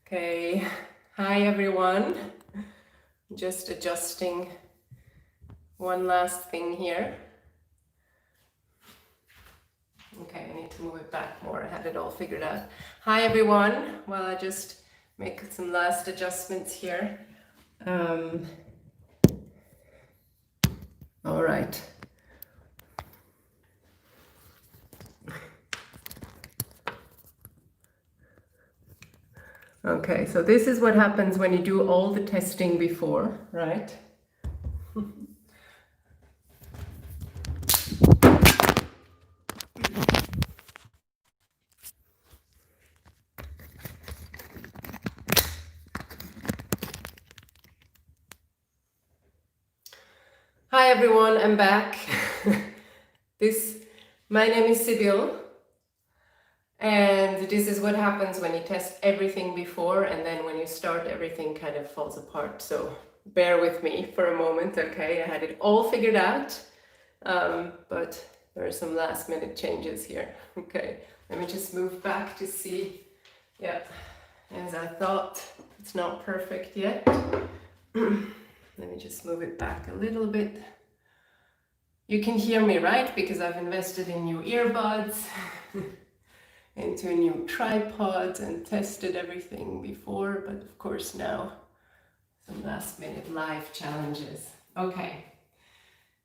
Okay, hi everyone. Just adjusting one last thing here. Okay, I need to move it back more. I had it all figured out. Hi everyone. Well, I just make some last adjustments here. All right. Okay, so this is what happens when you do all the testing before, right? Hi everyone, I'm back. My name is Sibyl, and this is what happens when you test everything before, and then when you start, everything kind of falls apart. So bear with me for a moment, okay? I had it all figured out, but there are some last minute changes here. Okay, let me just move back to see. Yeah, as I thought, it's not perfect yet. Let me just move it back a little bit. You can hear me, right? Because I've invested in new earbuds, into a new tripod, and tested everything before, but of course now some last minute live challenges. Okay,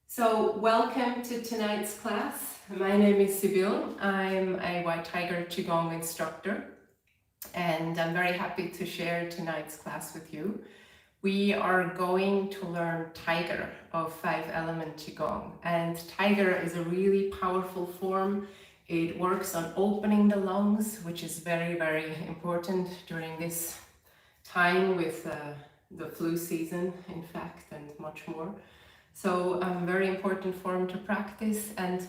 so welcome to tonight's class. My name is Sibyl. I'm a White Tiger Qigong instructor, and I'm very happy to share tonight's class with you. We are going to learn Tiger of 5 Element Qigong, and Tiger is a really powerful form. It works on opening the lungs, which is very, very important during this time with the flu season, in fact, and much more. So very important form to practice. And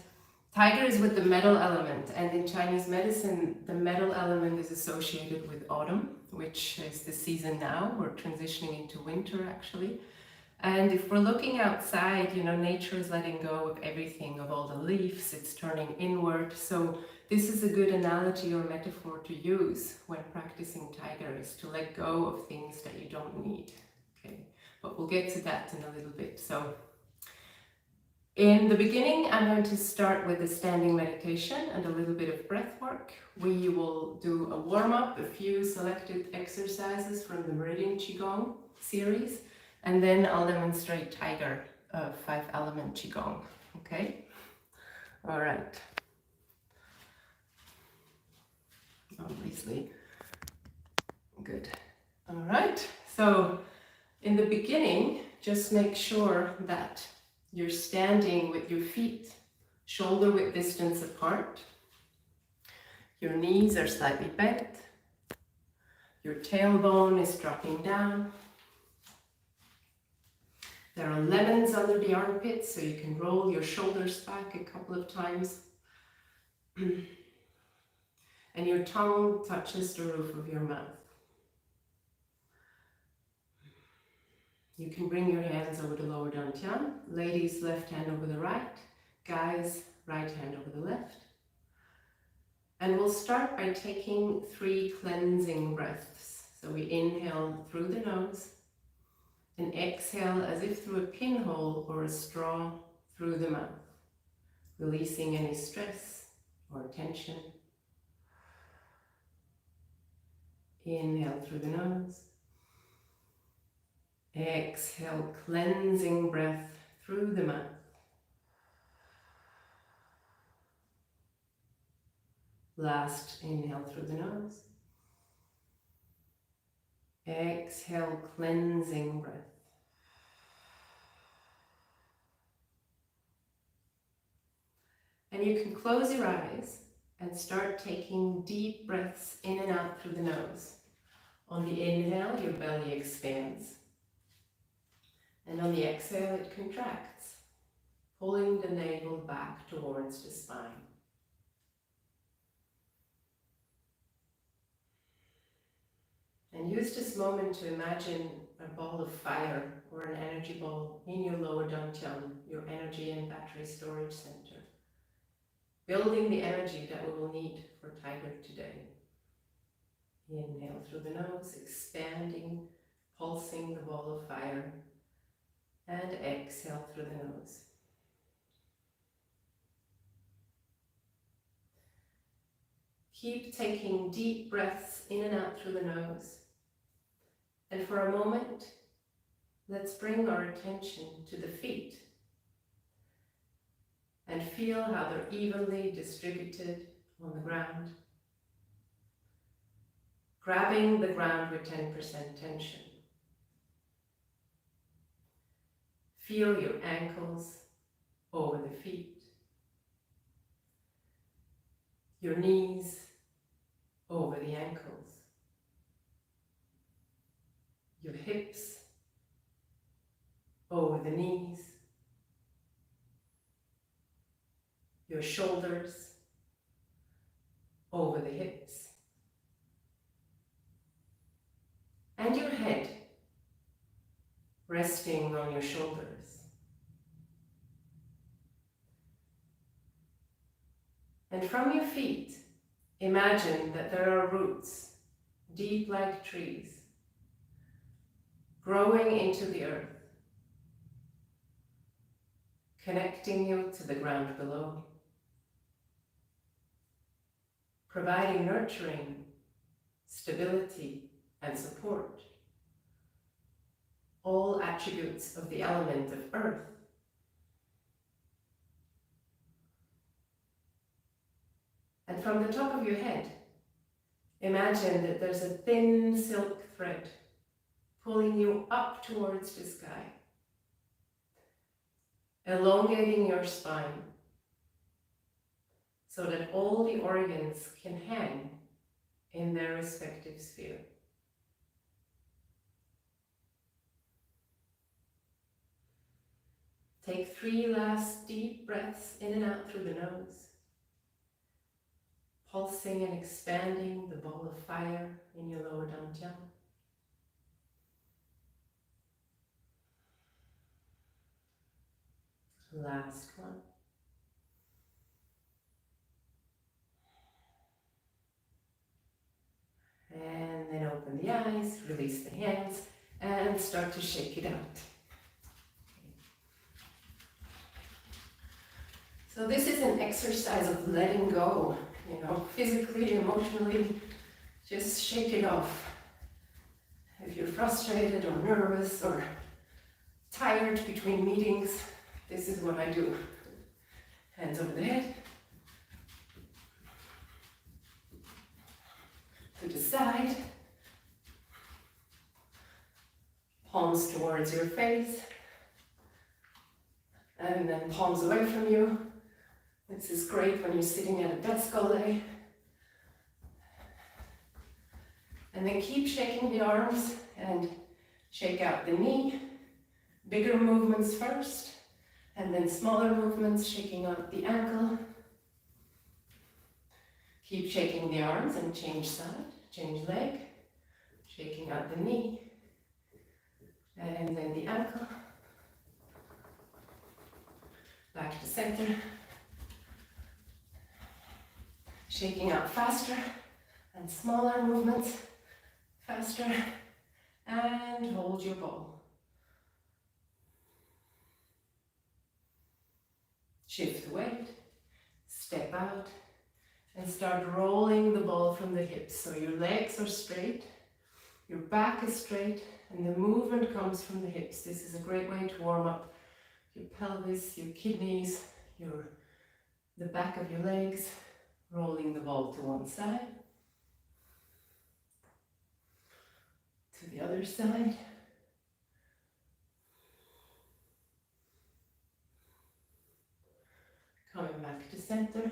Tiger is with the metal element, and in Chinese medicine, the metal element is associated with autumn, which is the season now. We're transitioning into winter, actually. And if we're looking outside, you know, nature is letting go of everything, of all the leaves, it's turning inward. So this is a good analogy or metaphor to use when practicing Tiger, is to let go of things that you don't need. Okay, but we'll get to that in a little bit. So in the beginning, I'm going to start with a standing meditation and a little bit of breath work. We will do a warm-up, a few selected exercises from the Meridian Qigong series, and then I'll demonstrate Tiger of 5 Element Qigong. Okay? All right. Obviously. Good. All right. So in the beginning, just make sure that you're standing with your feet shoulder width distance apart. Your knees are slightly bent. Your tailbone is dropping down. There are lemons under the armpits, so you can roll your shoulders back a couple of times. And your tongue touches the roof of your mouth. You can bring your hands over the lower dantian. Ladies, left hand over the right. Guys, right hand over the left. And we'll start by taking 3 cleansing breaths. So we inhale through the nose and exhale as if through a pinhole or a straw through the mouth, releasing any stress or tension. Inhale through the nose. Exhale, cleansing breath through the mouth. Last inhale through the nose. Exhale, cleansing breath. And you can close your eyes and start taking deep breaths in and out through the nose. On the inhale, your belly expands. And on the exhale, it contracts, pulling the navel back towards the spine. And use this moment to imagine a ball of fire or an energy ball in your lower dantian, your energy and battery storage center, building the energy that we will need for Tiger today. Inhale through the nose, expanding, pulsing the ball of fire. And exhale through the nose. Keep taking deep breaths in and out through the nose. And for a moment, let's bring our attention to the feet and feel how they're evenly distributed on the ground. Grabbing the ground with 10% tension. Feel your ankles over the feet, your knees over the ankles, your hips over the knees, your shoulders over the hips, and your head resting on your shoulders. And from your feet, imagine that there are roots, deep like trees, growing into the earth, connecting you to the ground below, providing nurturing, stability, and support, all attributes of the element of earth. And from the top of your head, imagine that there's a thin silk thread pulling you up towards the sky, elongating your spine so that all the organs can hang in their respective sphere. Take 3 last deep breaths in and out through the nose, pulsing and expanding the ball of fire in your lower dantian. Last one. And then open the eyes, release the hands, and start to shake it out. So this is an exercise of letting go, physically, emotionally, just shake it off. If you're frustrated or nervous or tired between meetings, this is what I do. Hands over the head, to the side, palms towards your face, and then palms away from you. This is great when you're sitting at a desk all day. And then keep shaking the arms and shake out the knee. Bigger movements first, and then smaller movements, shaking out the ankle. Keep shaking the arms and change side, change leg, shaking out the knee, and then the ankle. Back to center. Shaking out faster and smaller movements, faster, and hold your ball. Shift the weight, step out, and start rolling the ball from the hips. So your legs are straight, your back is straight, and the movement comes from the hips. This is a great way to warm up your pelvis, your kidneys, the back of your legs, rolling the ball to one side, to the other side. Coming back to center,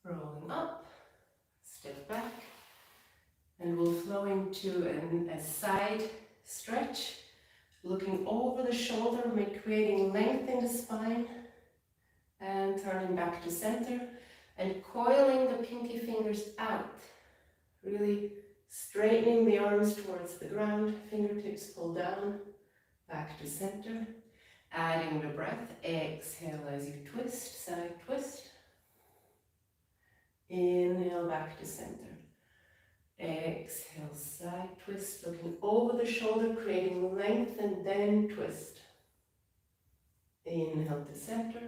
rolling up, step back, and we'll flow into a side stretch, looking over the shoulder, creating length in the spine, and turning back to center, and coiling the pinky fingers out, really straightening the arms towards the ground, fingertips pull down, back to center. Adding the breath, exhale as you twist, side twist. Inhale back to center. Exhale, side twist, looking over the shoulder, creating length, and then twist. Inhale to center.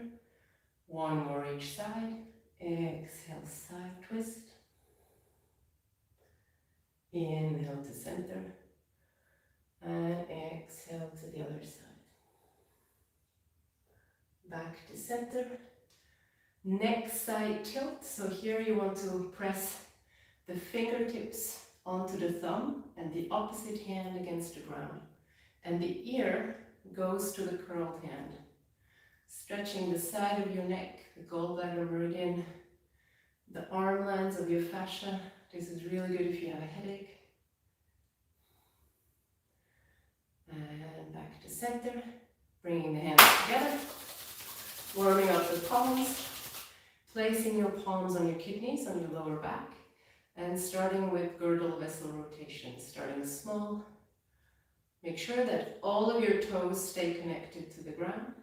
One more each side. Exhale, side twist. Inhale to center. And exhale to the other side. Back to center. Next side tilt. So here you want to press the fingertips onto the thumb and the opposite hand against the ground. And the ear goes to the curled hand. Stretching the side of your neck, the gallbladder meridian, the arm lands of your fascia. This is really good if you have a headache. And back to center, bringing the hands together, warming up the palms, placing your palms on your kidneys, on your lower back, and starting with girdle vessel rotation, starting small. Make sure that all of your toes stay connected to the ground.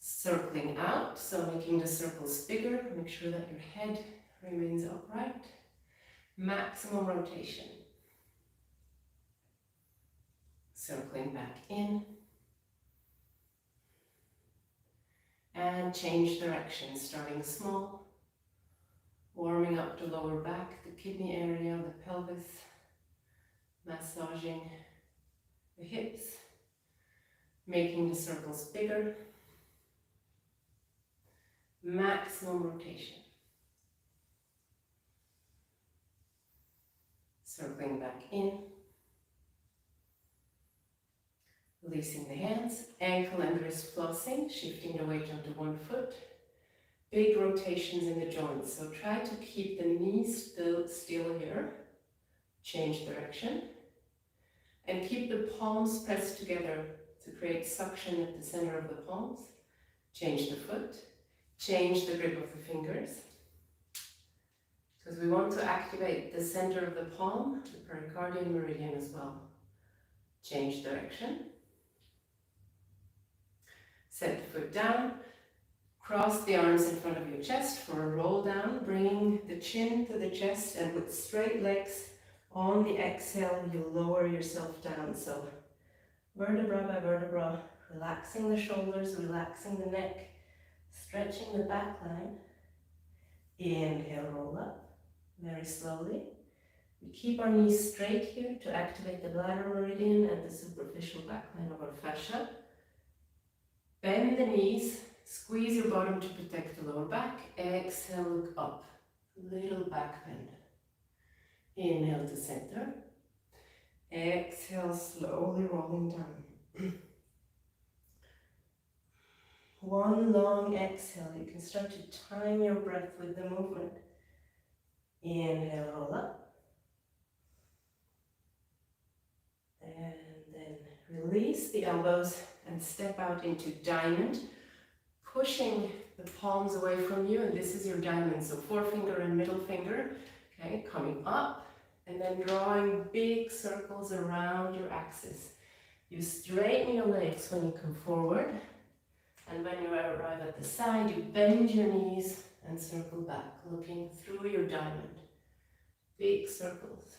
Circling out, so making the circles bigger, make sure that your head remains upright. Maximum rotation. Circling back in. And change direction, starting small. Warming up the lower back, the kidney area, the pelvis. Massaging the hips. Making the circles bigger. Maximum rotation. Circling back in. Releasing the hands, ankle and wrist flossing, shifting the weight onto one foot. Big rotations in the joints, so try to keep the knees still here. Change direction. And keep the palms pressed together to create suction at the center of the palms. Change the foot. Change the grip of the fingers. Because we want to activate the center of the palm, the pericardial meridian as well. Change direction. Set the foot down, cross the arms in front of your chest for a roll down, bringing the chin to the chest, and with straight legs on the exhale, you lower yourself down. So vertebra by vertebra, relaxing the shoulders, relaxing the neck, stretching the back line. Inhale, roll up, very slowly. We keep our knees straight here to activate the bladder meridian and the superficial back line of our fascia. Bend the knees, squeeze your bottom to protect the lower back. Exhale, look up, little back bend. Inhale to center. Exhale, slowly rolling down. One long exhale. You can start to time your breath with the movement. Inhale, roll up. And then release the elbows and step out into diamond, pushing the palms away from you, and this is your diamond, so forefinger and middle finger, okay, coming up, and then drawing big circles around your axis. You straighten your legs when you come forward, and when you arrive at the side, you bend your knees and circle back, looking through your diamond. Big circles.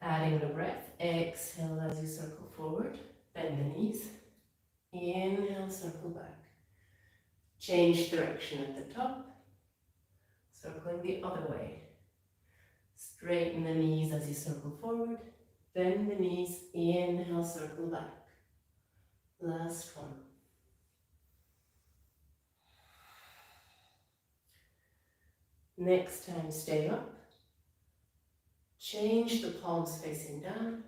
Adding the breath, exhale as you circle forward, bend the knees, inhale, circle back. Change direction at the top, circling the other way. Straighten the knees as you circle forward, bend the knees, inhale, circle back. Last one. Next time, stay up. Change the palms facing down,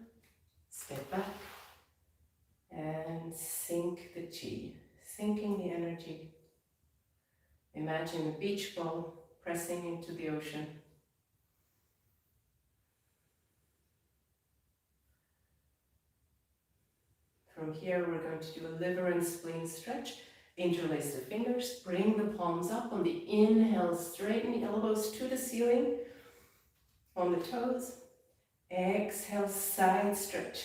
step back, and sink the chi, sinking the energy. Imagine a beach ball pressing into the ocean. From here, we're going to do a liver and spleen stretch. Interlace the fingers, bring the palms up. On the inhale, straighten the elbows to the ceiling. On the toes, exhale, side stretch.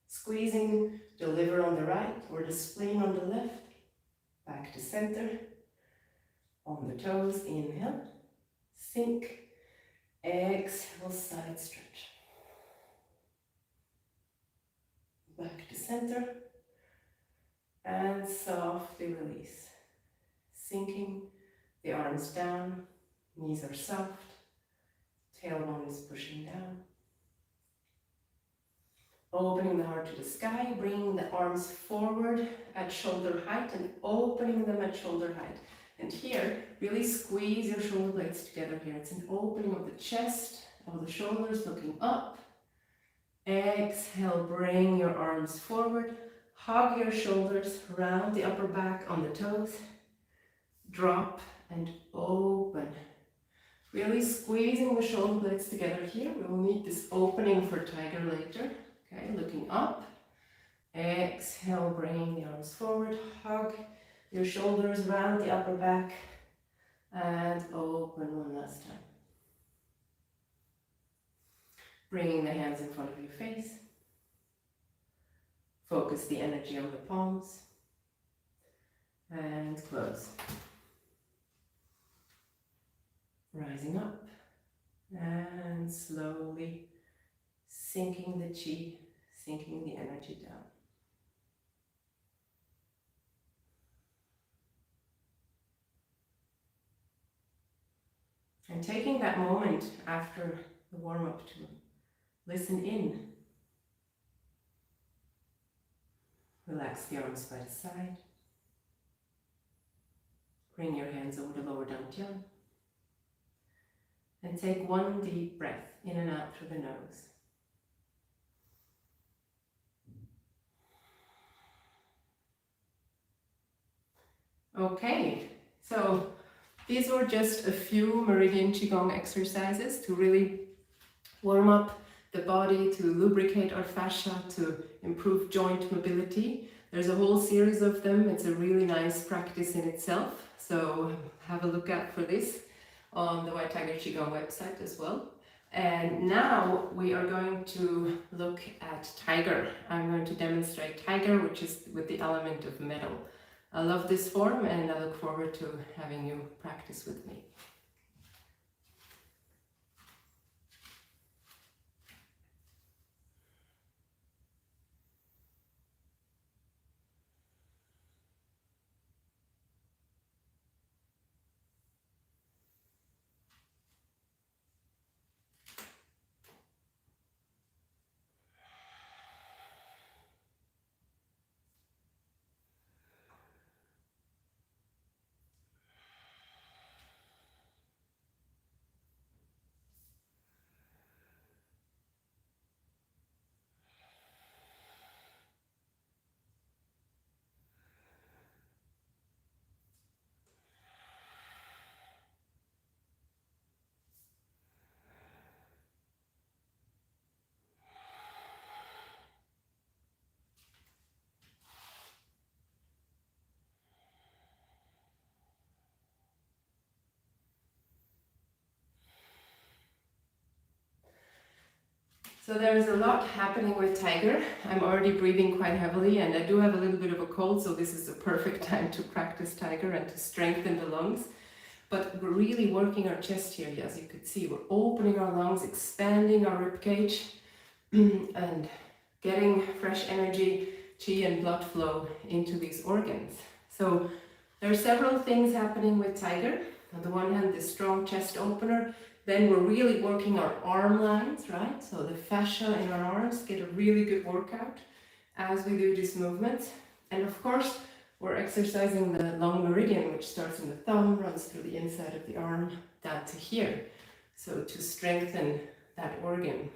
Squeezing the liver on the right or the spleen on the left. Back to center. On the toes, inhale, sink. Exhale, side stretch. Back to center. And softly release. Sinking the arms down. Knees are soft. Tailbone is pushing down. Opening the heart to the sky, bringing the arms forward at shoulder height and opening them at shoulder height. And here, really squeeze your shoulder blades together here. It's an opening of the chest, of the shoulders looking up. Exhale, bring your arms forward. Hug your shoulders, round the upper back on the toes. Drop and open. Really squeezing the shoulder blades together here. We will need this opening for tiger later. Okay, looking up. Exhale, bring the arms forward. Hug your shoulders round the upper back. And open one last time. Bringing the hands in front of your face. Focus the energy on the palms. And close. Rising up. And slowly sinking the chi, sinking the energy down. And taking that moment after the warm-up to listen in. Relax the arms by the side. Bring your hands over the lower dantian. And take one deep breath in and out through the nose. Okay, so these were just a few Meridian Qigong exercises to really warm up the body, to lubricate our fascia, to improve joint mobility. There's a whole series of them. It's a really nice practice in itself. So have a look out for this on the White Tiger Qigong website as well. And now we are going to look at Tiger. I'm going to demonstrate Tiger, which is with the element of metal. I love this form and I look forward to having you practice with me. So there is a lot happening with Tiger. I'm already breathing quite heavily and I do have a little bit of a cold, so this is the perfect time to practice Tiger and to strengthen the lungs. But we're really working our chest here, as you could see. We're opening our lungs, expanding our rib cage and getting fresh energy, chi and blood flow into these organs. So there are several things happening with Tiger. On the one hand, the strong chest opener. Then we're really working our arm lines, right? So the fascia in our arms get a really good workout as we do these movements. And of course, we're exercising the long meridian, which starts in the thumb, runs through the inside of the arm, down to here. So to strengthen that organ.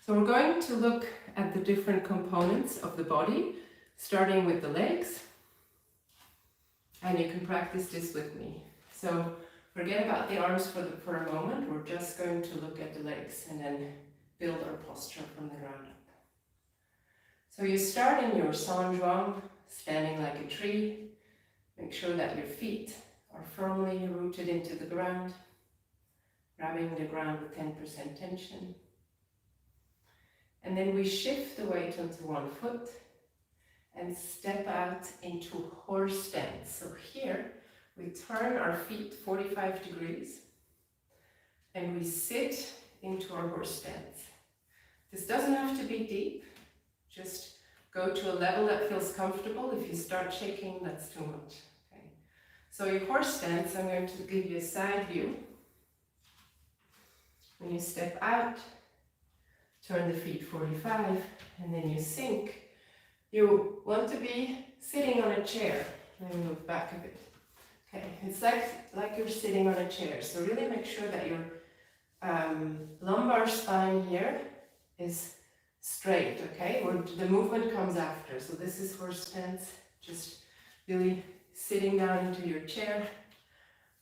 So we're going to look at the different components of the body, starting with the legs. And you can practice this with me. So forget about the arms for a moment. We're just going to look at the legs and then build our posture from the ground up. So you start in your San Zhuang, standing like a tree. Make sure that your feet are firmly rooted into the ground, grabbing the ground with 10% tension. And then we shift the weight onto one foot and step out into horse stance. So here, we turn our feet 45 degrees and we sit into our horse stance. This doesn't have to be deep, just go to a level that feels comfortable. If you start shaking, that's too much. Okay. So your horse stance, I'm going to give you a side view. When you step out, turn the feet 45, and then you sink. You want to be sitting on a chair. Let me move back a bit. Okay, it's like you're sitting on a chair. So really make sure that your lumbar spine here is straight, okay? Or the movement comes after. So this is horse stance. Just really sitting down into your chair,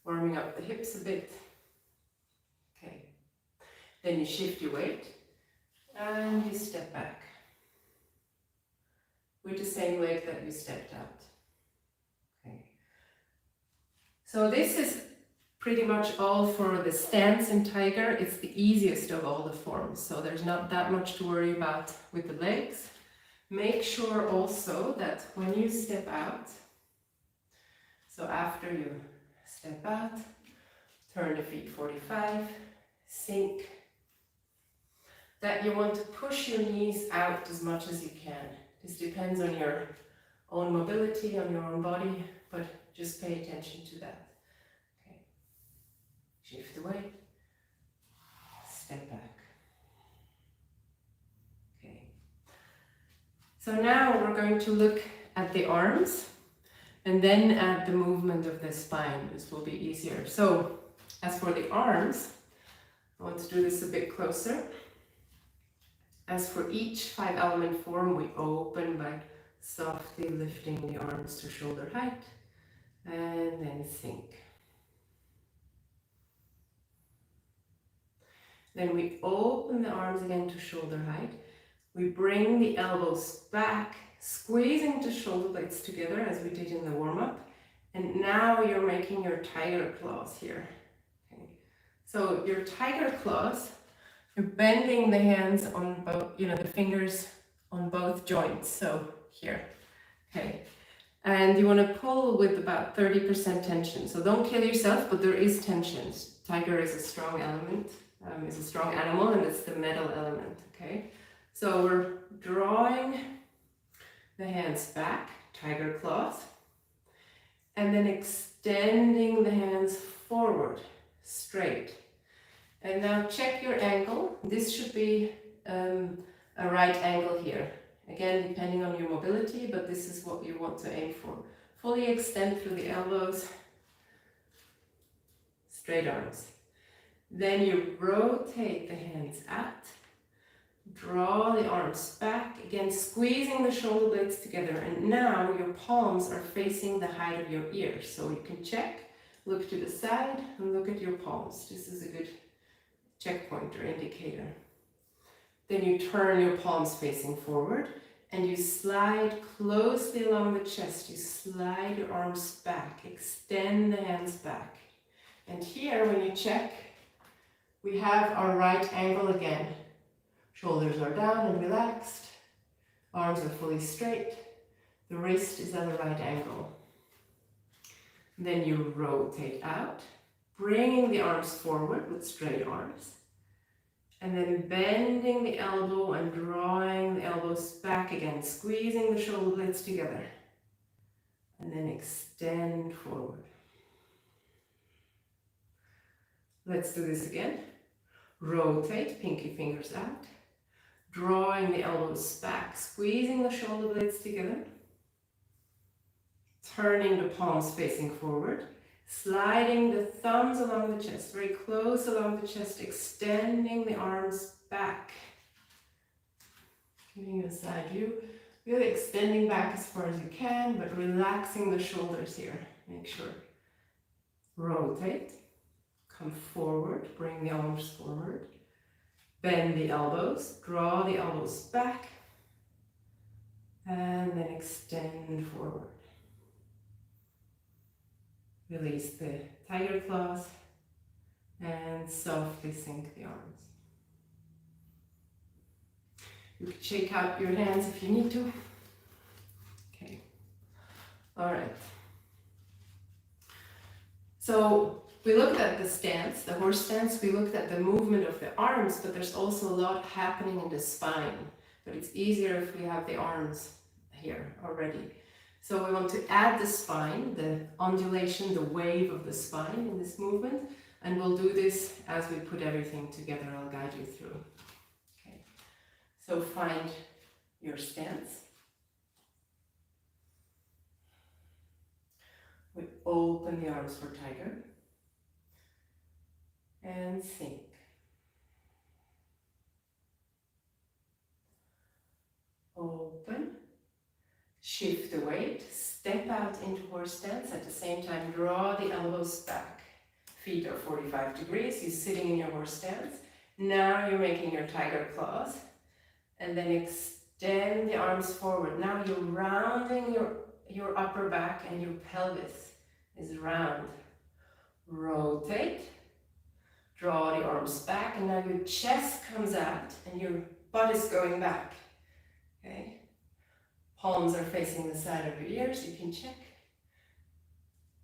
warming up the hips a bit. Okay. Then you shift your weight and you step back with the same leg that you stepped out. Okay. So this is pretty much all for the stance in Tiger. It's the easiest of all the forms, so there's not that much to worry about with the legs. Make sure also that when you step out, so after you step out, turn the feet 45, sink, that you want to push your knees out as much as you can. This depends on your own mobility, on your own body, but just pay attention to that. Okay. Shift the weight, step back. Okay. So now we're going to look at the arms and then at the movement of the spine. This will be easier. So as for the arms, I want to do this a bit closer. As for each 5 element form, we open by softly lifting the arms to shoulder height and then sink. Then we open the arms again to shoulder height. We bring the elbows back, squeezing the shoulder blades together as we did in the warm-up. And now you're making your tiger claws here. Okay. So your tiger claws, you're bending the hands on both, the fingers on both joints. So here, okay. And you want to pull with about 30% tension. So don't kill yourself, but there is tension. Tiger is a strong element, is a strong animal, and it's the metal element, okay? So we're drawing the hands back, tiger claws, and then extending the hands forward, straight. And now check your angle. This should be a right angle here. Again, depending on your mobility, but this is what you want to aim for. Fully extend through the elbows, straight arms. Then you rotate the hands out, draw the arms back, again squeezing the shoulder blades together, and now your palms are facing the height of your ears. So you can check, look to the side, and look at your palms. This is a good checkpoint or indicator. Then you turn your palms facing forward and you slide closely along the chest. You slide your arms back, extend the hands back. And here, when you check, we have our right angle again. Shoulders are down and relaxed. Arms are fully straight. The wrist is at a right angle. Then you rotate out, bringing the arms forward with straight arms. And then bending the elbow and drawing the elbows back again, squeezing the shoulder blades together. And then extend forward. Let's do this again. Rotate, pinky fingers out. Drawing the elbows back, squeezing the shoulder blades together. Turning the palms facing forward. Sliding the thumbs along the chest, very close along the chest, extending the arms back. Giving you a side view. Really extending back as far as you can, but relaxing the shoulders here. Make sure. Rotate. Come forward, bring the arms forward. Bend the elbows, draw the elbows back. And then extend forward. Release the tiger claws and softly sink the arms. You can shake out your hands if you need to. Okay. All right. So we looked at the stance, the horse stance, we looked at the movement of the arms, but there's also a lot happening in the spine. But it's easier if we have the arms here already. So we want to add the spine, the undulation, the wave of the spine in this movement. And we'll do this as we put everything together. I'll guide you through. Okay. So find your stance. We open the arms for tiger. And sink. Open. Shift the weight. Step out into horse stance. At the same time, draw the elbows back. Feet are 45 degrees. You're sitting in your horse stance. Now you're making your tiger claws. And then extend the arms forward. Now you're rounding your upper back and your pelvis is round. Rotate. Draw the arms back, and now your chest comes out and your butt is going back. Okay? Palms are facing the side of your ears, you can check.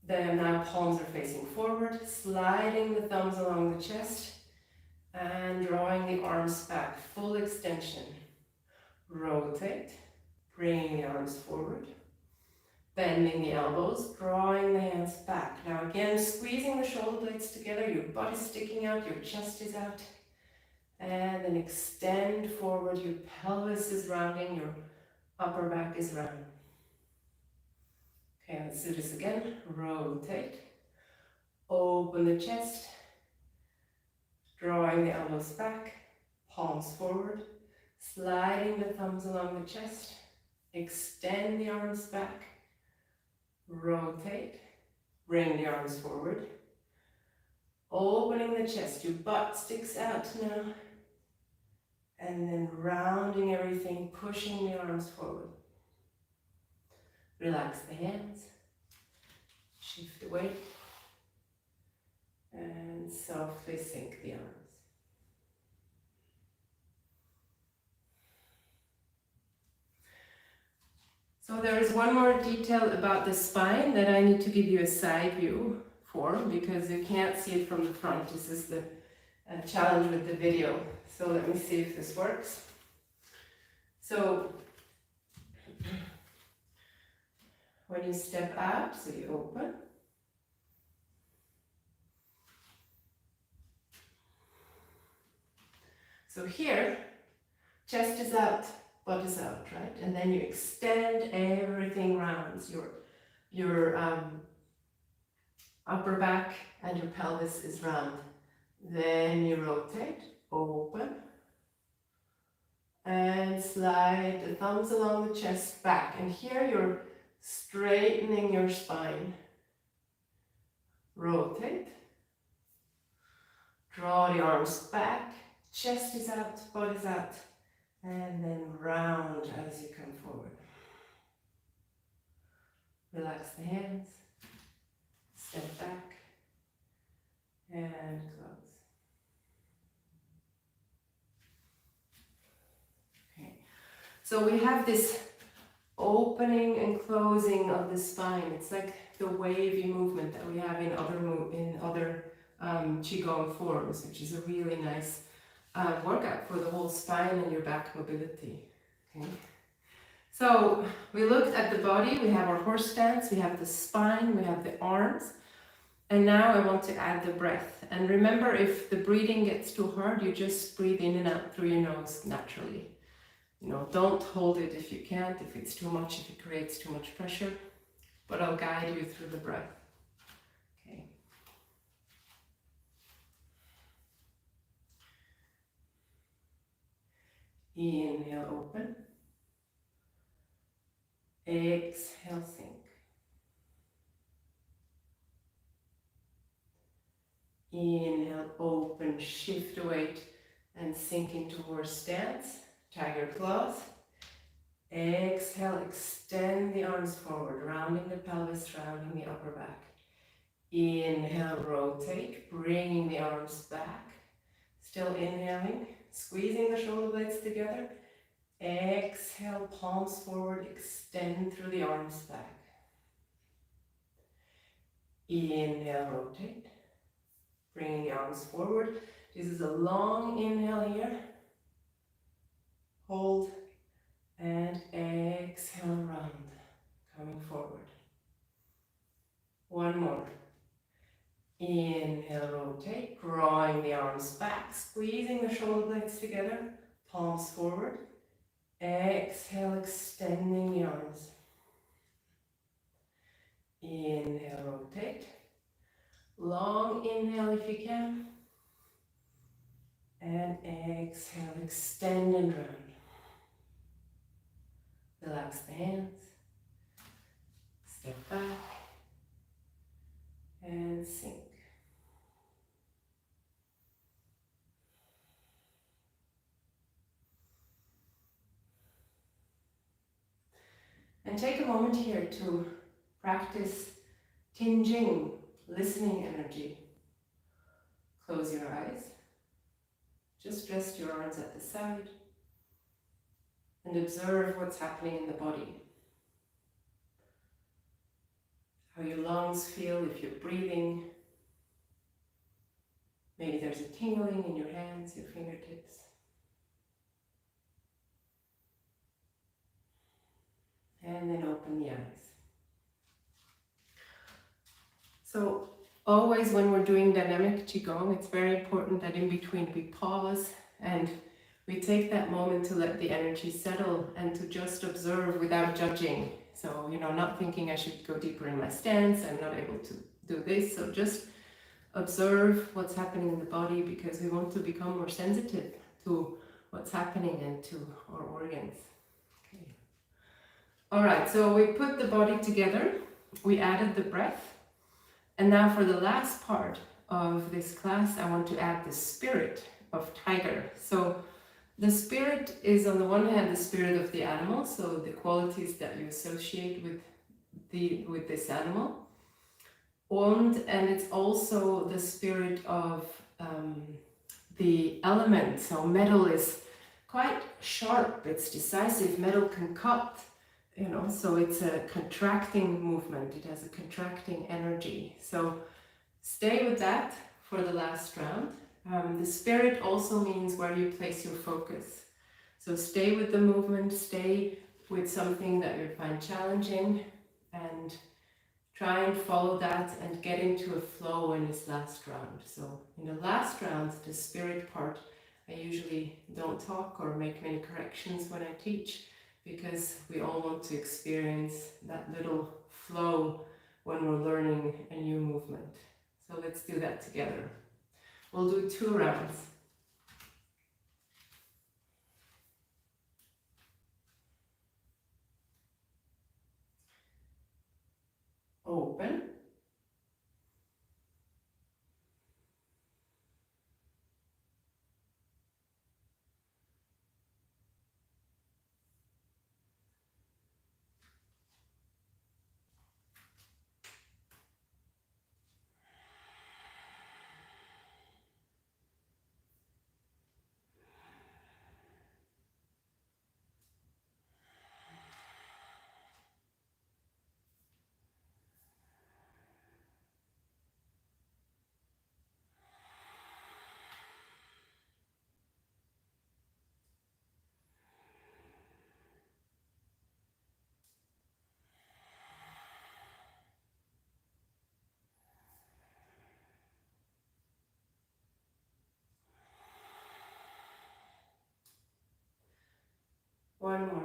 Then now palms are facing forward, sliding the thumbs along the chest and drawing the arms back, full extension. Rotate, bringing the arms forward. Bending the elbows, drawing the hands back. Now again, squeezing the shoulder blades together, your butt is sticking out, your chest is out. And then extend forward, your pelvis is rounding, your upper back is round. Okay, let's do this again. Rotate. Open the chest. Drawing the elbows back, palms forward. Sliding the thumbs along the chest. Extend the arms back. Rotate, bring the arms forward, opening the chest, your butt sticks out now, and then rounding everything, pushing the arms forward. Relax the hands, shift the weight, and softly sink the arms. So there is one more detail about the spine that I need to give you a side view for, because you can't see it from the front. This is the challenge with the video. So let me see if this works. So when you step out, so you open. So here, chest is out. Butt is out, right? And then you extend everything rounds. Your upper back and your pelvis is round. Then you rotate, open, and slide the thumbs along the chest back. And here you're straightening your spine. Rotate, draw the arms back, chest is out, butt is out. And then round as you come forward. Relax the hands, step back, and close. Okay, so we have this opening and closing of the spine. It's like the wavy movement that we have in other Qigong forms, which is a really nice workout for the whole spine and your back mobility. Okay. So we looked at the body, we have our horse stance, we have the spine, we have the arms, and now I want to add the breath. And remember, if the breathing gets too hard, you just breathe in and out through your nose naturally. You know, don't hold it if you can't, if it's too much, if it creates too much pressure, but I'll guide you through the breath. Okay. Inhale, open. Exhale, sink. Inhale, open, shift the weight and sink into horse stance, tiger claws. Exhale, extend the arms forward, rounding the pelvis, rounding the upper back. Inhale, rotate, bringing the arms back. Still inhaling, squeezing the shoulder blades together. Exhale, palms forward, extend through the arms back. Inhale, rotate. Bringing the arms forward. This is a long inhale here. Hold and exhale, round, coming forward. One more. Inhale, rotate, drawing the arms back, squeezing the shoulder blades together, palms forward. Exhale, extending the arms. Inhale, rotate. Long inhale if you can. And exhale, extend and round. Relax the hands. Step back. And sink. And take a moment here to practice tinging, listening energy. Close your eyes. Just rest your arms at the side and observe what's happening in the body. How your lungs feel if you're breathing. Maybe there's a tingling in your hands, your fingertips. And then open the eyes. So always when we're doing dynamic Qigong, it's very important that in between we pause and we take that moment to let the energy settle and to just observe without judging. So, not thinking I should go deeper in my stance, I'm not able to do this. So just observe what's happening in the body because we want to become more sensitive to what's happening and to our organs. Okay. All right, so we put the body together, we added the breath. And now for the last part of this class, I want to add the spirit of Tiger. So the spirit is on the one hand the spirit of the animal, so the qualities that you associate with this animal. And it's also the spirit of the element. So metal is quite sharp, it's decisive, metal can cut. So it's a contracting movement. It has a contracting energy. So stay with that for the last round. The spirit also means where you place your focus. So stay with the movement, stay with something that you find challenging and try and follow that and get into a flow in this last round. So in the last round, the spirit part, I usually don't talk or make many corrections when I teach, because we all want to experience that little flow when we're learning a new movement. So let's do that together. We'll do 2 rounds. Open. One more.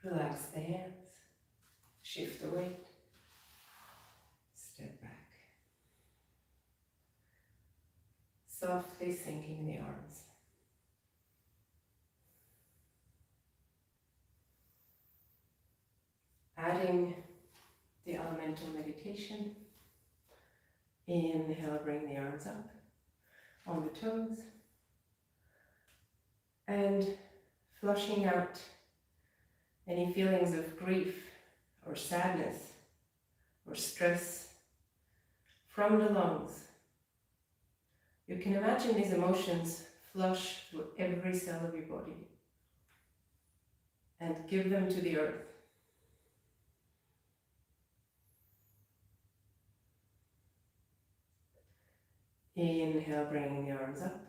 Relax the hands, shift the weight, step back. Softly sinking the arms. Adding the elemental meditation, Inhale, bring the arms up on the toes. And flushing out any feelings of grief or sadness or stress from the lungs. You can imagine these emotions flush through every cell of your body and give them to the earth. Inhale, bringing the arms up.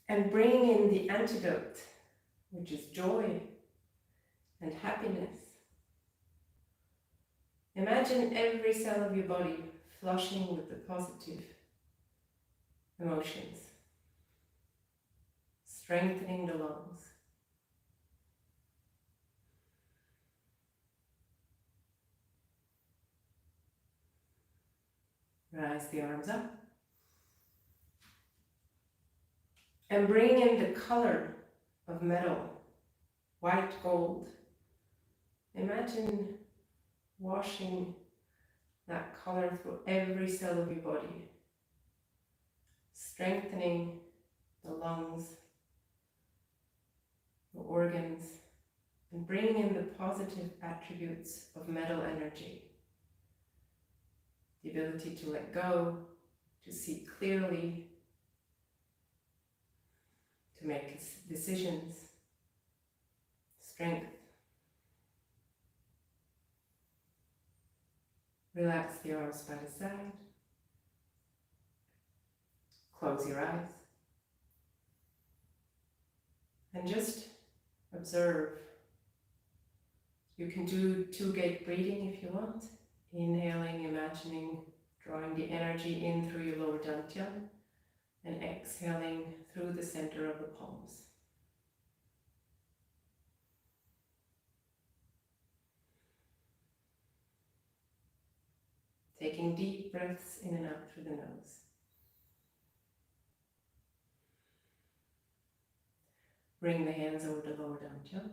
And bringing in the antidote, which is joy and happiness. Imagine every cell of your body flushing with the positive emotions, strengthening the lungs. Rise the arms up. And bring in the color of metal, white gold. Imagine washing that color through every cell of your body, strengthening the lungs, the organs, and bringing in the positive attributes of metal energy. The ability to let go, to see clearly, to make decisions, strength. Relax the arms by the side. Close your eyes. And just observe. You can do 2-gate breathing if you want. Inhaling, imagining, drawing the energy in through your lower dantian, and exhaling through the center of the palms. Taking deep breaths in and out through the nose. Bring the hands over the lower dantian.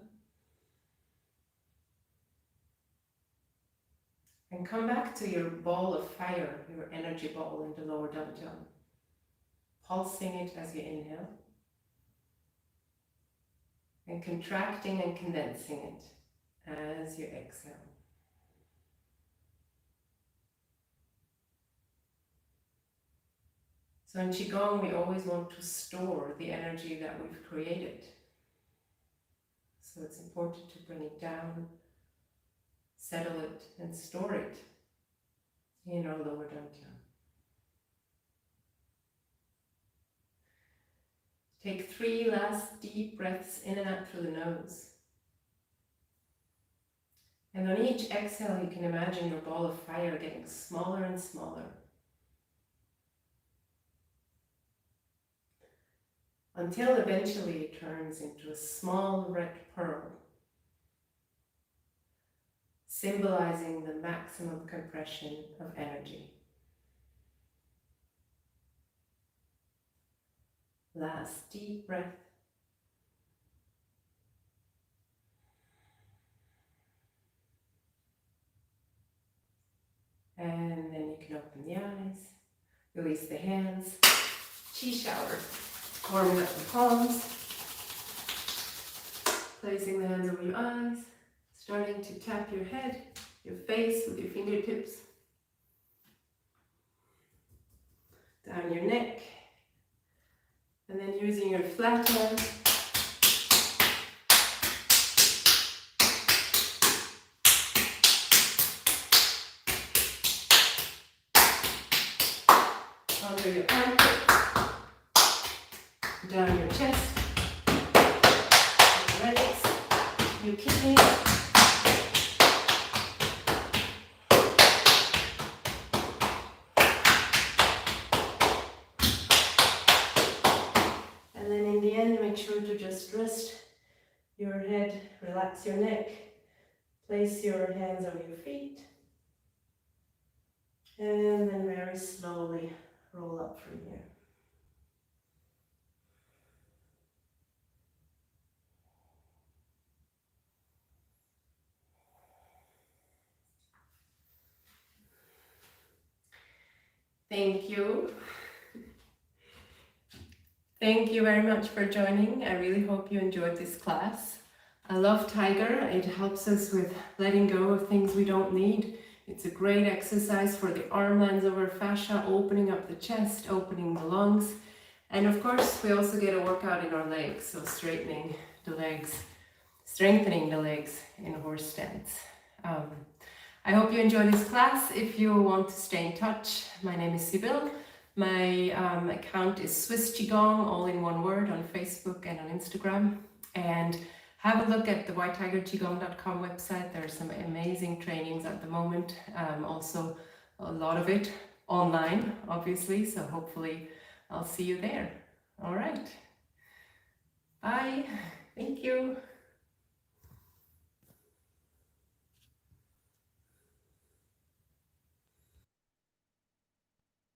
And come back to your ball of fire, your energy ball in the lower dantian. Pulsing it as you inhale. And contracting and condensing it as you exhale. So in Qigong, we always want to store the energy that we've created. So it's important to bring it down, settle it, and store it in our lower dantian. Take 3 last deep breaths in and out through the nose. And on each exhale, you can imagine your ball of fire getting smaller and smaller. Until eventually it turns into a small red pearl, symbolizing the maximum compression of energy. Last deep breath. And then you can open the eyes, release the hands, chi shower. Warming up the palms, placing the hands over your eyes, starting to tap your head, your face with your fingertips, down your neck, and then using your flat hand, under your armpit, down your chest, your legs, your kidneys, and then in the end, make sure to just rest your head, relax your neck, place your hands on your feet, and then very slowly roll up from here. Thank you. Thank you very much for joining. I really hope you enjoyed this class. I love Tiger. It helps us with letting go of things we don't need. It's a great exercise for the arm lands over fascia, opening up the chest, opening the lungs. And of course, we also get a workout in our legs, so straightening the legs, strengthening the legs in horse stance. I hope you enjoy this class. If you want to stay in touch, my name is Sibyl. My account is Swiss Qigong, all in one word, on Facebook and on Instagram. And have a look at the whitetigerqigong.com website. There are some amazing trainings at the moment. Also, a lot of it online, obviously. So hopefully I'll see you there. All right. Bye. Thank you.